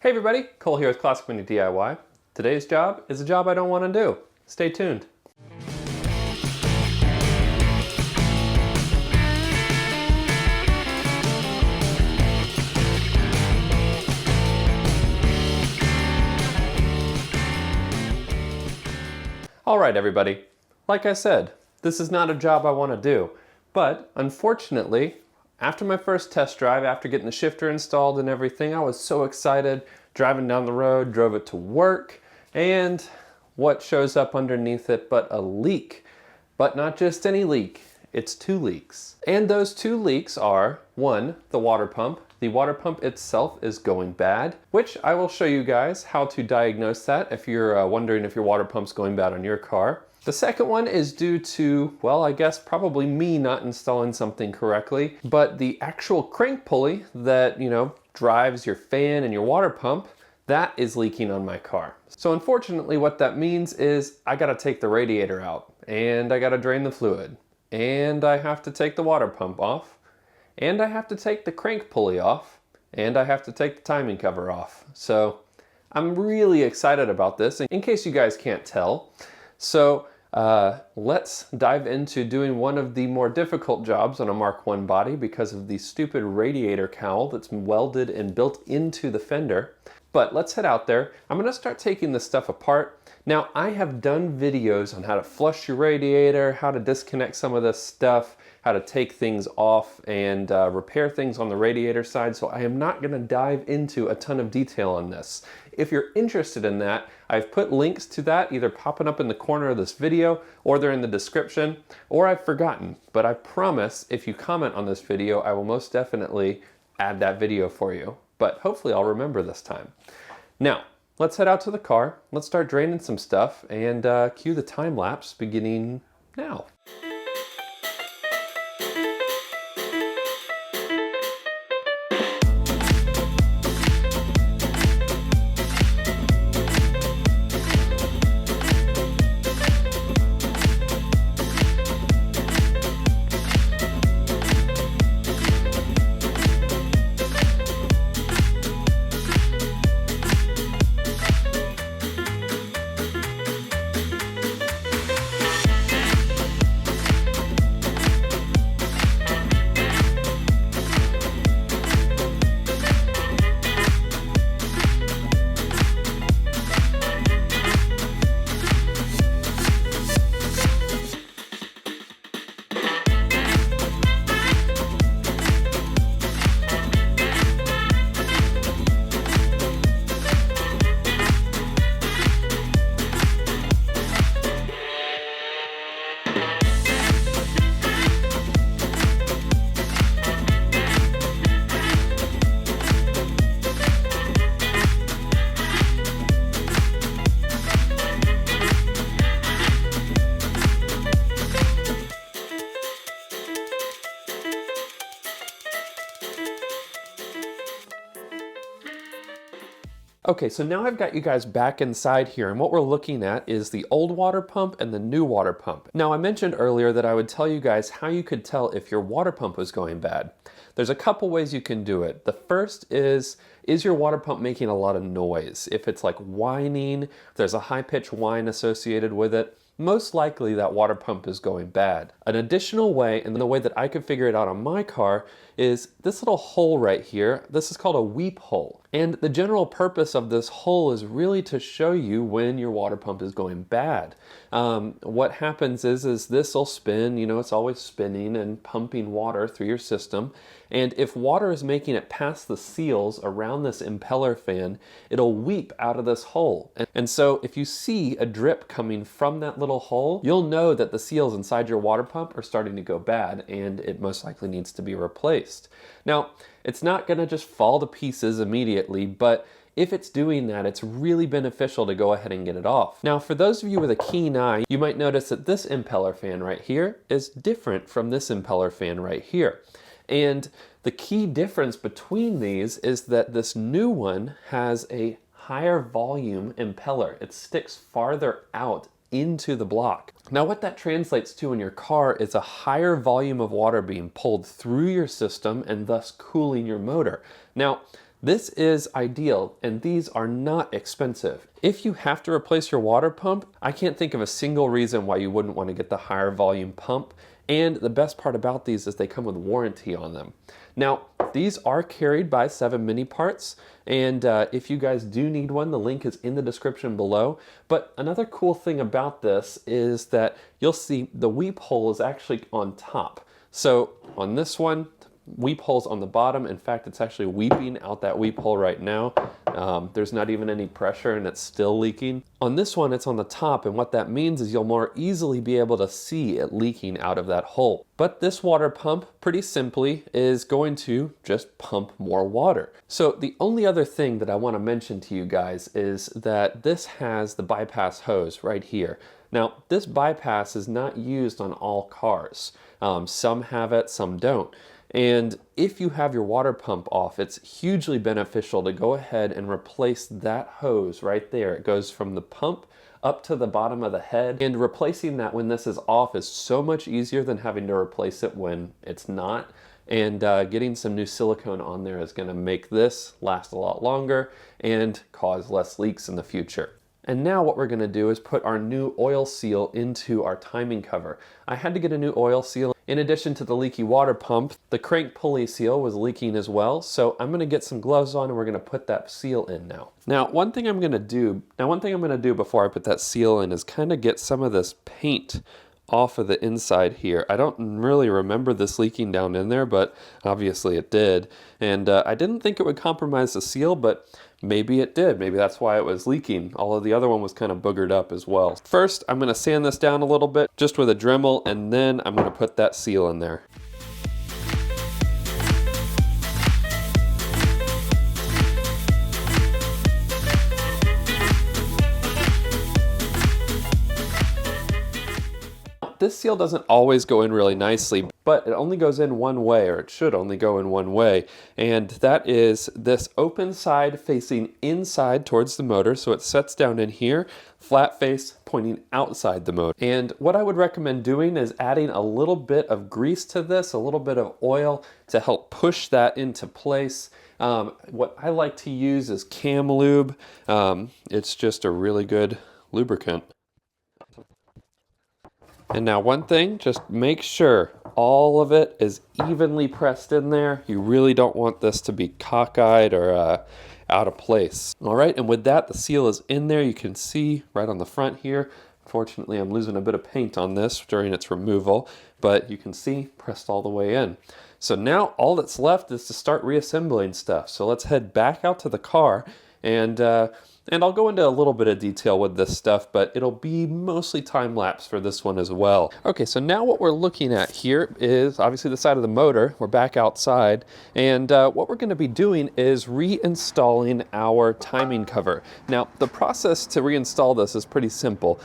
Hey everybody, Cole here with Classic Mini DIY. Today's job is a job I don't want to do. Stay tuned. Alright everybody, like I said, this is not a job I want to do, but unfortunately, after my first test drive, after getting the shifter installed and everything, I was so excited, driving down the road, drove it to work, and what shows up underneath it but a leak. But not just any leak, it's two leaks. And those two leaks are, one, the water pump. The water pump itself is going bad, which I will show you guys how to diagnose that if you're wondering if your water pump's going bad on your car. The second one is due to, well, I guess probably me not installing something correctly, but the actual crank pulley that, drives your fan and your water pump, that is leaking on my car. So unfortunately what that means is I gotta take the radiator out, and I gotta drain the fluid, and I have to take the water pump off, and I have to take the crank pulley off, and I have to take the timing cover off. So I'm really excited about this, in case you guys can't tell. So let's dive into doing one of the more difficult jobs on a Mark I body because of the stupid radiator cowl that's welded and built into the fender. But let's head out there. I'm going to start taking this stuff apart. Now, I have done videos on how to flush your radiator, how to disconnect some of this stuff, how to take things off and repair things on the radiator side, so I am not going to dive into a ton of detail on this. If you're interested in that, I've put links to that either popping up in the corner of this video or they're in the description, or I've forgotten. But I promise if you comment on this video, I will most definitely add that video for you. But hopefully I'll remember this time. Now, let's head out to the car, let's start draining some stuff, and cue the time lapse beginning now. Okay, so now I've got you guys back inside here, and what we're looking at is the old water pump and the new water pump. Now, I mentioned earlier that I would tell you guys how you could tell if your water pump was going bad. There's a couple ways you can do it. The first is your water pump making a lot of noise? If it's like whining, if there's a high-pitched whine associated with it, most likely that water pump is going bad. An additional way, and the way that I could figure it out on my car, is this little hole right here. This is called a weep hole. And the general purpose of this hole is really to show you when your water pump is going bad. What happens is this will spin, it's always spinning and pumping water through your system. And if water is making it past the seals around this impeller fan, it'll weep out of this hole. And so if you see a drip coming from that little hole, you'll know that the seals inside your water pump are starting to go bad and it most likely needs to be replaced. Now, it's not going to just fall to pieces immediately, but if it's doing that, it's really beneficial to go ahead and get it off. Now, for those of you with a keen eye, you might notice that this impeller fan right here is different from this impeller fan right here. And the key difference between these is that this new one has a higher volume impeller. It sticks farther out into the block. Now what that translates to in your car is a higher volume of water being pulled through your system and thus cooling your motor. Now This is ideal, and these are not expensive. If you have to replace your water pump, I can't think of a single reason why you wouldn't want to get the higher volume pump. And the best part about these is they come with warranty on them. Now, these are carried by 7 Mini Parts, and if you guys do need one, the link is in the description below. But another cool thing about this is that you'll see the weep hole is actually on top. So on this one, weep hole's on the bottom. In fact, it's actually weeping out that weep hole right now. There's not even any pressure and it's still leaking. On this one, it's on the top, and what that means is you'll more easily be able to see it leaking out of that hole. But this water pump, pretty simply, is going to just pump more water. So the only other thing that I want to mention to you guys is that this has the bypass hose right here. Now, this bypass is not used on all cars. Some have it, some don't. And if you have your water pump off, it's hugely beneficial to go ahead and replace that hose right there. It goes from the pump up to the bottom of the head, and replacing that when this is off is so much easier than having to replace it when it's not. And getting some new silicone on there is going to make this last a lot longer and cause less leaks in the future. And now what we're going to do is put our new oil seal into our timing cover. I had to get a new oil seal. In addition to the leaky water pump, the crank pulley seal was leaking as well. So I'm going to get some gloves on and we're going to put that seal in now. Now, one thing I'm going to do before I put that seal in is kind of get some of this paint off of the inside here. I don't really remember this leaking down in there, but obviously it did. And I didn't think it would compromise the seal, but maybe it did. Maybe that's why it was leaking. All of the other one was kind of boogered up as well. First, I'm going to sand this down a little bit just with a Dremel, and then I'm going to put that seal in there. This seal doesn't always go in really nicely, but it only goes in one way, or it should only go in one way, and that is this open side facing inside towards the motor, so it sets down in here, flat face pointing outside the motor. And what I would recommend doing is adding a little bit of grease to this, a little bit of oil to help push that into place. What I like to use is Cam Lube. It's just a really good lubricant. And now one thing, just make sure all of it is evenly pressed in there. You really don't want this to be cockeyed or out of place. All right, and with that, the seal is in there. You can see right on the front here. Fortunately, I'm losing a bit of paint on this during its removal, but you can see pressed all the way in. So now all that's left is to start reassembling stuff. So let's head back out to the car, and I'll go into a little bit of detail with this stuff, but it'll be mostly time-lapse for this one as well. Okay, so now what we're looking at here is obviously the side of the motor. We're back outside, and what we're going to be doing is reinstalling our timing cover. Now, the process to reinstall this is pretty simple.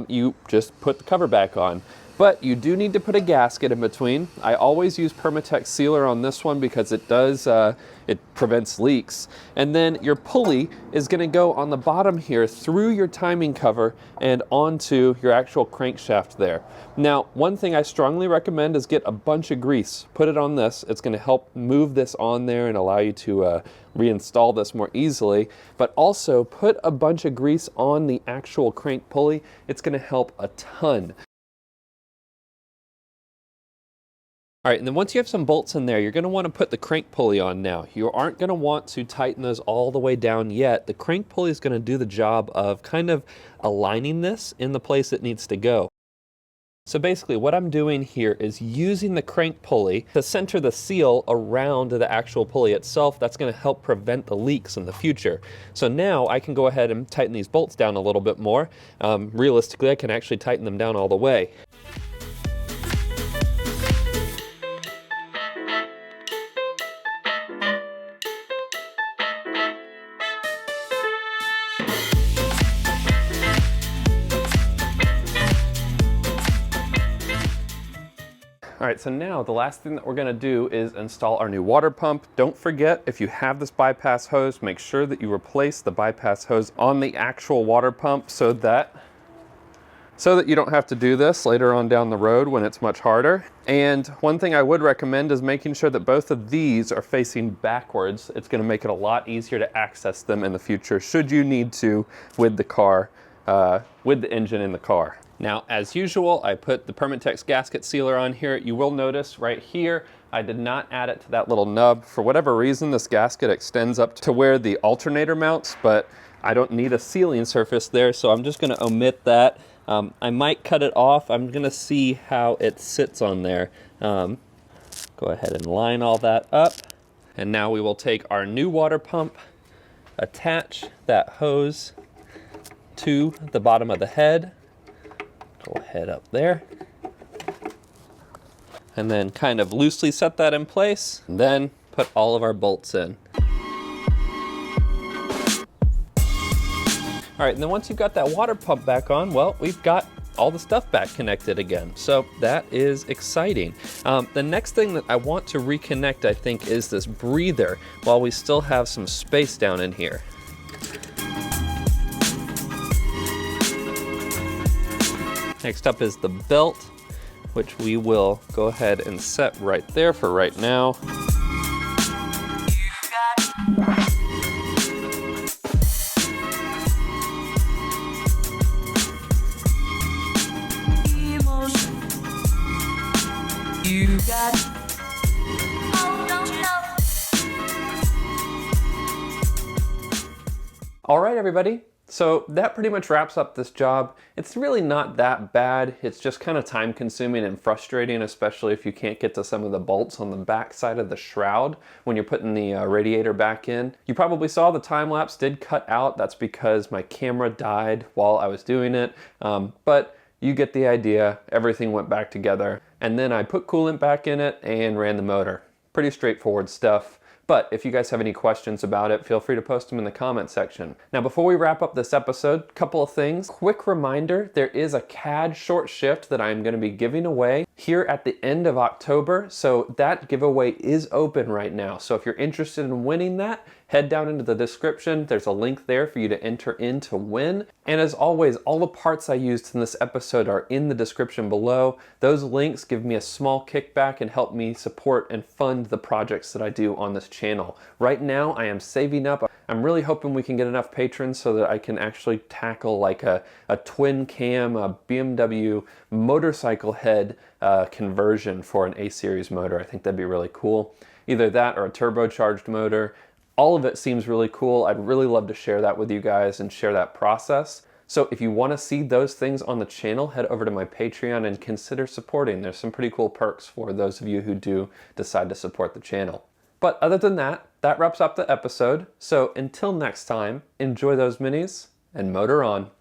You just put the cover back on. But you do need to put a gasket in between. I always use Permatex sealer on this one because it does, it prevents leaks. And then your pulley is gonna go on the bottom here through your timing cover and onto your actual crankshaft there. Now, one thing I strongly recommend is get a bunch of grease. Put it on this. It's gonna help move this on there and allow you to reinstall this more easily. But also put a bunch of grease on the actual crank pulley. It's gonna help a ton. All right, and then once you have some bolts in there, you're going to want to put the crank pulley on now. You aren't going to want to tighten those all the way down yet. The crank pulley is going to do the job of kind of aligning this in the place it needs to go. So basically what I'm doing here is using the crank pulley to center the seal around the actual pulley itself. That's going to help prevent the leaks in the future. So now I can go ahead and tighten these bolts down a little bit more. Realistically, I can actually tighten them down all the way. All right, so now the last thing that we're gonna do is install our new water pump. Don't forget, if you have this bypass hose, make sure that you replace the bypass hose on the actual water pump so that so that you don't have to do this later on down the road when it's much harder. And one thing I would recommend is making sure that both of these are facing backwards. It's going to make it a lot easier to access them in the future should you need to with the car, with the engine in the car. Now, as usual, I put the Permatex gasket sealer on here. You will notice right here, I did not add it to that little nub. For whatever reason, this gasket extends up to where the alternator mounts, but I don't need a sealing surface there, so I'm just gonna omit that. I might cut it off. I'm gonna see how it sits on there. Go ahead and line all that up. And now we will take our new water pump, attach that hose to the bottom of the head. Go ahead up there. And then kind of loosely set that in place, and then put all of our bolts in. All right, and then once you've got that water pump back on, well, we've got all the stuff back connected again. So that is exciting. The next thing that I want to reconnect, I think, is this breather while we still have some space down in here. Next up is the belt, which we will go ahead and set right there for right now. All right, everybody. So that pretty much wraps up this job. It's really not that bad. It's just kind of time consuming and frustrating, especially if you can't get to some of the bolts on the back side of the shroud when you're putting the radiator back in. You probably saw the time lapse did cut out. That's because my camera died while I was doing it. But you get the idea. Everything went back together. And then I put coolant back in it and ran the motor. Pretty straightforward stuff. But if you guys have any questions about it, feel free to post them in the comment section. Now, before we wrap up this episode, couple of things. Quick reminder, there is a CAD short shift that I'm gonna be giving away here at the end of October. So that giveaway is open right now. So if you're interested in winning that, head down into the description. There's a link there for you to enter in to win. And as always, all the parts I used in this episode are in the description below. Those links give me a small kickback and help me support and fund the projects that I do on this channel. Right now, I am saving up. I'm really hoping we can get enough patrons so that I can actually tackle like a twin cam, a BMW motorcycle head conversion for an A-series motor. I think that'd be really cool. Either that or a turbocharged motor. All of it seems really cool. I'd really love to share that with you guys and share that process. So if you want to see those things on the channel, head over to my Patreon and consider supporting. There's some pretty cool perks for those of you who do decide to support the channel. But other than that, that wraps up the episode. So until next time, enjoy those minis and motor on.